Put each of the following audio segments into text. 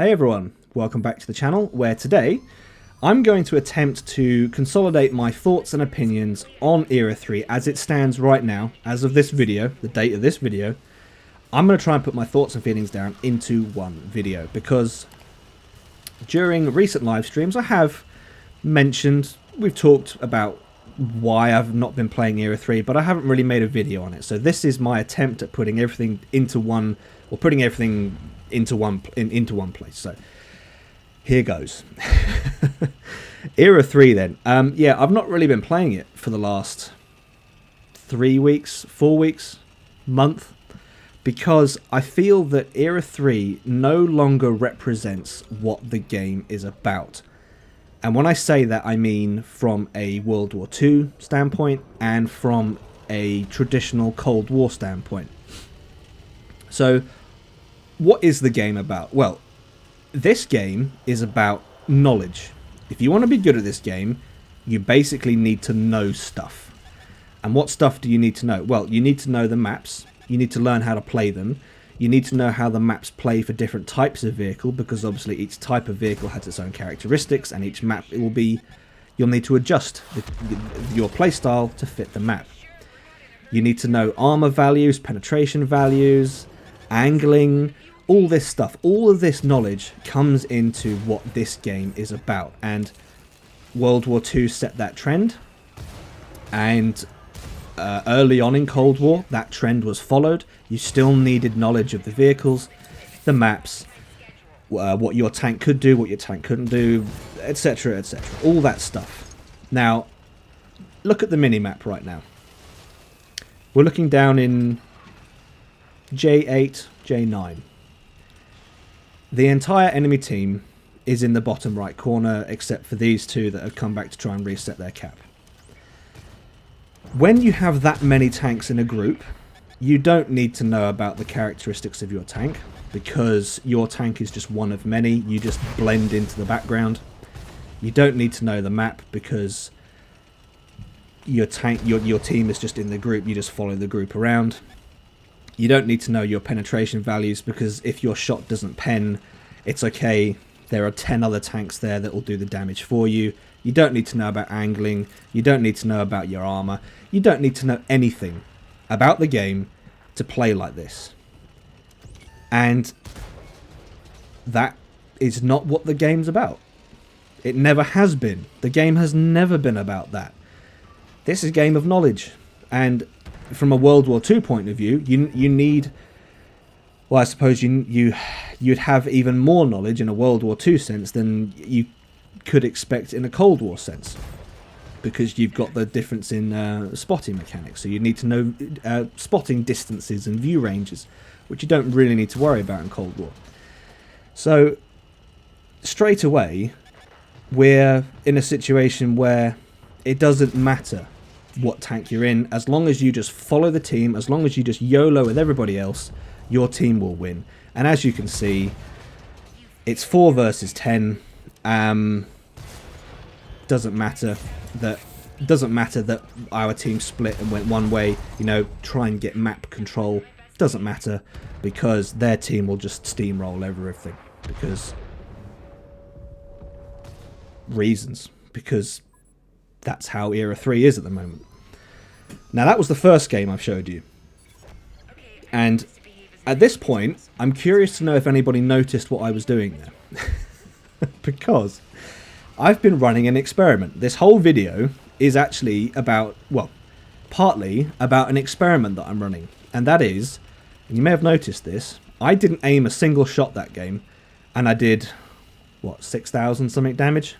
Hey everyone, welcome back to the channel, where today I'm going to attempt to consolidate my thoughts and opinions on Era 3 as it stands right now, as of this video, the date of this video. I'm going to try and put my thoughts and feelings down into one video, because during recent live streams I have mentioned, we've talked about why I've not been playing Era 3, but I haven't really made a video on it. So this is my attempt at putting everything into one, or putting everything into one place. So here goes. Era 3 then. Yeah, I've not really been playing it for the last 3 weeks, 4 weeks, month, because I feel that Era 3 no longer represents what the game is about. And when I say that, I mean from a World War II standpoint and from a traditional Cold War standpoint. So what is the game about? Well, this game is about knowledge. If you want to be good at this game, you basically need to know stuff. And what stuff do you need to know? Well, you need to know the maps. You need to learn how to play them. You need to know how the maps play for different types of vehicle, because obviously each type of vehicle has its own characteristics, and each map you'll need to adjust your playstyle to fit the map. You need to know armor values, penetration values, angling, all this stuff. All of this knowledge comes into what this game is about, and World War II set that trend, and early on in Cold War that trend was followed. You still needed knowledge of the vehicles, the maps, what your tank could do, what your tank couldn't do, etc, etc, all that stuff. Now look at the mini-map right now. We're looking down in J8, J9. The entire enemy team is in the bottom right corner, except for these two that have come back to try and reset their cap. When you have that many tanks in a group, you don't need to know about the characteristics of your tank, because your tank is just one of many. You just blend into the background. You don't need to know the map, because your team is just in the group. You just follow the group around. You don't need to know your penetration values, because if your shot doesn't pen, it's okay. There are 10 other tanks there that will do the damage for you. You don't need to know about angling. You don't need to know about your armor. You don't need to know anything about the game to play like this. And that is not what the game's about. It never has been. The game has never been about that. This is a game of knowledge. And from a World War II point of view, you need... Well, I suppose you'd have even more knowledge in a World War II sense than you could expect in a Cold War sense, because you've got the difference in spotting mechanics. So you need to know spotting distances and view ranges, which you don't really need to worry about in Cold War. So straight away, we're in a situation where it doesn't matter what tank you're in. As long as you just follow the team, as long as you just YOLO with everybody else, your team will win. And as you can see, it's 4 versus 10. Doesn't matter that our team split and went one way, try and get map control. Doesn't matter, because their team will just steamroll everything, because reasons, because that's how Era 3 is at the moment. Now that was the first game I've showed you, and at this point I'm curious to know if anybody noticed what I was doing there. Because I've been running an experiment. This whole video is actually about, well, partly about an experiment that I'm running. And that is, and you may have noticed this, I didn't aim a single shot that game, and I did, what, 6,000 something damage?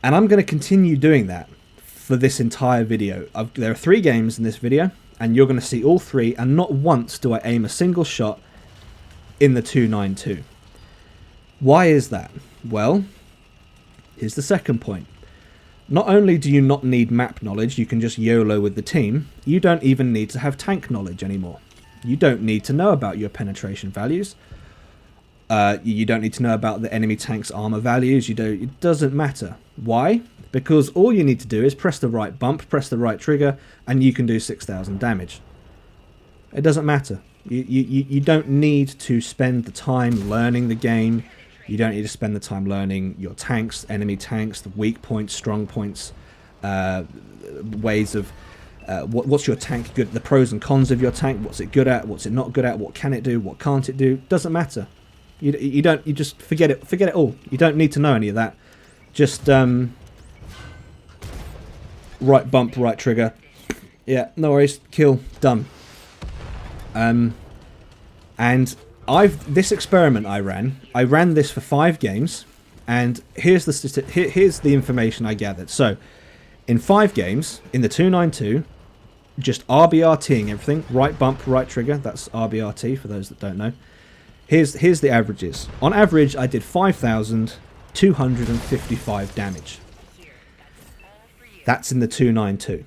And I'm going to continue doing that for this entire video. There are 3 games in this video, and you're going to see all 3, and not once do I aim a single shot in the 292. Why is that? Well, here's the second point. Not only do you not need map knowledge, you can just YOLO with the team, you don't even need to have tank knowledge anymore. You don't need to know about your penetration values. You don't need to know about the enemy tank's armor values. It doesn't matter. Why? Because all you need to do is press the right bump, press the right trigger, and you can do 6,000 damage. It doesn't matter. You don't need to spend the time learning the game. You don't need to spend the time learning your tanks, enemy tanks, the weak points, strong points, ways of what's your tank good, the pros and cons of your tank, what's it good at, what's it not good at, what can it do, what can't it do. Doesn't matter. You just forget it all. You don't need to know any of that. Just right bump, right trigger. Yeah, no worries. Kill. Done. And this experiment I ran this for 5 games, and here's the information I gathered. So, in 5 games, in the 292, just RBRTing everything. Right bump, right trigger. That's RBRT for those that don't know. Here's the averages. On average, I did 5,255 damage. That's in the 292.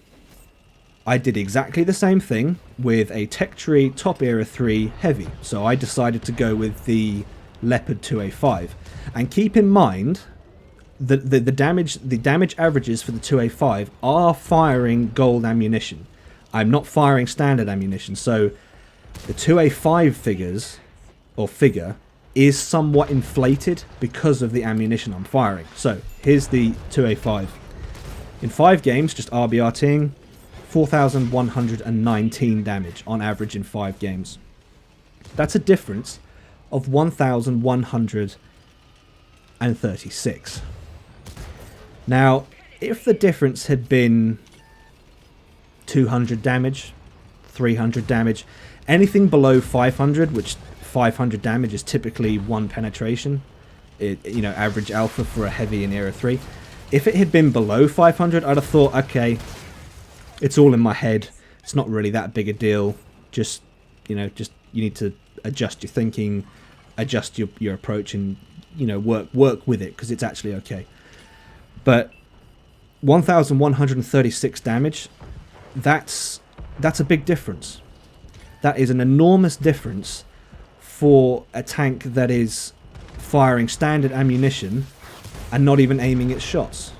I did exactly the same thing with a Tech Tree Top Era 3 Heavy. So I decided to go with the Leopard 2A5. And keep in mind that the damage averages for the 2A5 are firing gold ammunition. I'm not firing standard ammunition. So the 2A5 figure is somewhat inflated because of the ammunition I'm firing. So here's the 2A5. In 5 games, just RBRTing, 4,119 damage on average in 5 games. That's a difference of 1,136. Now, if the difference had been 200 damage, 300 damage, anything below 500, which 500 damage is typically 1 penetration, average alpha for a heavy in Era 3. If it had been below 500, I'd have thought, okay, it's all in my head. It's not really that big a deal. Just you need to adjust your thinking, adjust your approach, and work with it because it's actually okay. But 1,136 damage, that's a big difference. That is an enormous difference for a tank that is firing standard ammunition and not even aiming its shots.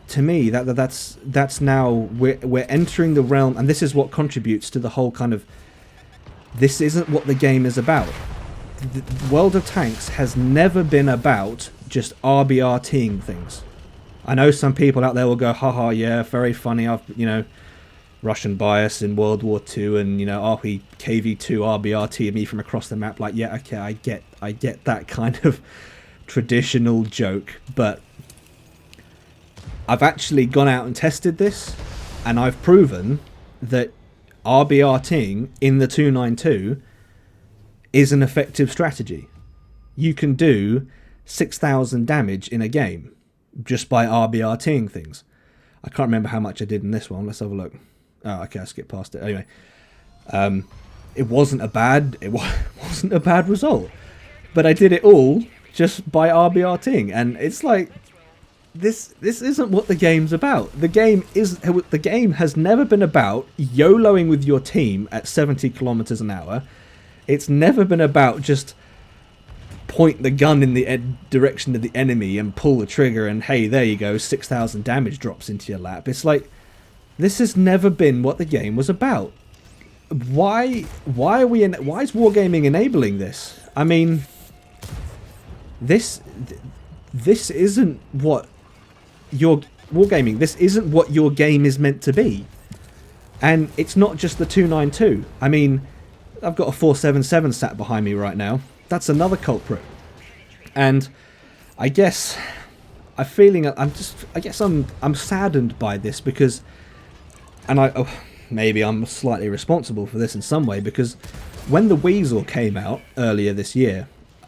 To me, that's now we're entering the realm, and this is what contributes to the whole kind of, this isn't what the game is about. The World of Tanks has never been about just RBRTing things. I know some people out there will go, haha, yeah, very funny, Russian bias in World War II, and he KV2 RBRT me from across the map. Like, yeah, okay, I get that kind of traditional joke, but I've actually gone out and tested this, and I've proven that RBRTing in the 292 is an effective strategy. You can do 6,000 damage in a game just by RBRTing things. I can't remember how much I did in this one. Let's have a look. Oh, okay, I skipped past it. Anyway, it wasn't a bad result, but I did it all just by RBRTing, and it's like, this isn't what the game's about. The game has never been about YOLOing with your team at 70 kilometers an hour. It's never been about just point the gun in the direction of the enemy and pull the trigger and hey, there you go, 6,000 damage drops into your lap. It's like, this has never been what the game was about. Why is Wargaming enabling this? I mean, this isn't what your Wargaming, this isn't what your game is meant to be. And it's not just the 292. I mean, I've got a 477 sat behind me right now. That's another culprit. And I guess I'm saddened by this because, and maybe I'm slightly responsible for this in some way, because when the Weasel came out earlier this year,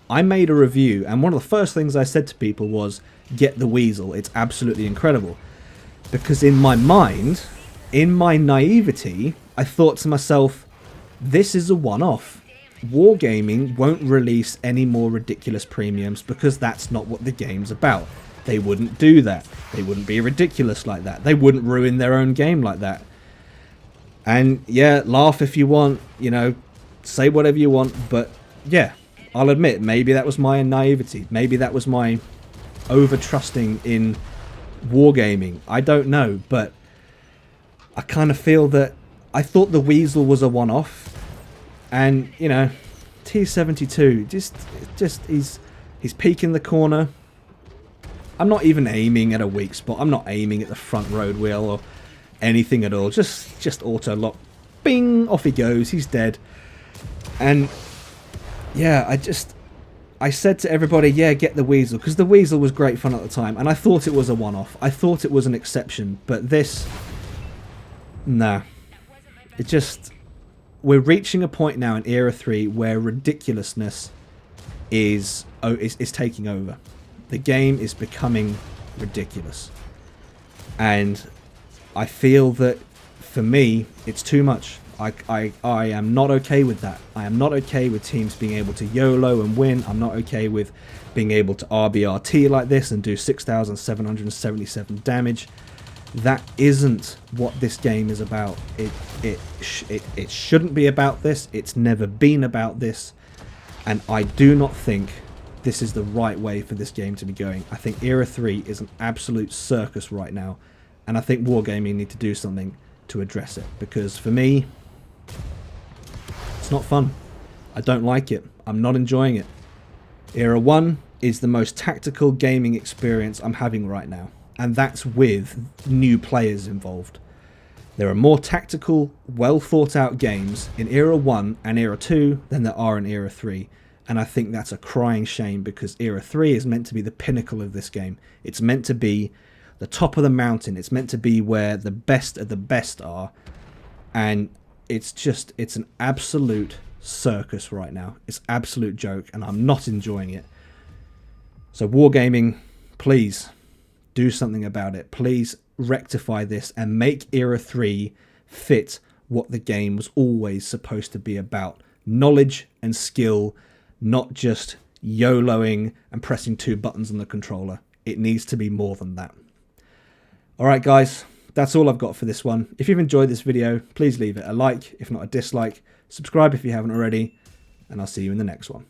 I made a review, and one of the first things I said to people was, get the Weasel, it's absolutely incredible. Because in my mind, in my naivety, I thought to myself, this is a one-off. Wargaming won't release any more ridiculous premiums because that's not what the game's about. They wouldn't do that. They wouldn't be ridiculous like that. They wouldn't ruin their own game like that. And yeah, laugh if you want, say whatever you want, but yeah, I'll admit, maybe that was my naivety. Maybe that was my over-trusting in Wargaming. I don't know, but I kind of feel that I thought the Weasel was a one-off, and you know, T72 just he's peeking the corner. I'm not even aiming at a weak spot. I'm not aiming at the front road wheel or anything at all. Just auto lock, bing, off he goes. He's dead. And yeah, I said to everybody, yeah, get the Weasel, because the Weasel was great fun at the time, and I thought it was a one-off. I thought it was an exception, but this, nah. It just, we're reaching a point now in Era 3 where ridiculousness is taking over. The game is becoming ridiculous. And I feel that, for me, it's too much. I am not okay with that. I am not okay with teams being able to YOLO and win. I'm not okay with being able to RBRT like this and do 6,777 damage. That isn't what this game is about. It shouldn't be about this. It's never been about this. And I do not think this is the right way for this game to be going. I think Era 3 is an absolute circus right now. And I think Wargaming need to do something to address it. Because for me, it's not fun. I don't like it. I'm not enjoying it. Era 1 is the most tactical gaming experience I'm having right now. And that's with new players involved. There are more tactical, well thought out games in Era 1 and Era 2 than there are in Era 3. And I think that's a crying shame, because Era 3 is meant to be the pinnacle of this game. It's meant to be the top of the mountain. It's meant to be where the best of the best are. And it's an absolute circus right now. It's absolute joke, and I'm not enjoying it. So Wargaming, please do something about it. Please rectify this and make Era 3 fit what the game was always supposed to be about. Knowledge and skill, not just YOLOing and pressing 2 buttons on the controller. It needs to be more than that. Alright guys, that's all I've got for this one. If you've enjoyed this video, please leave it a like, if not a dislike. Subscribe if you haven't already, and I'll see you in the next one.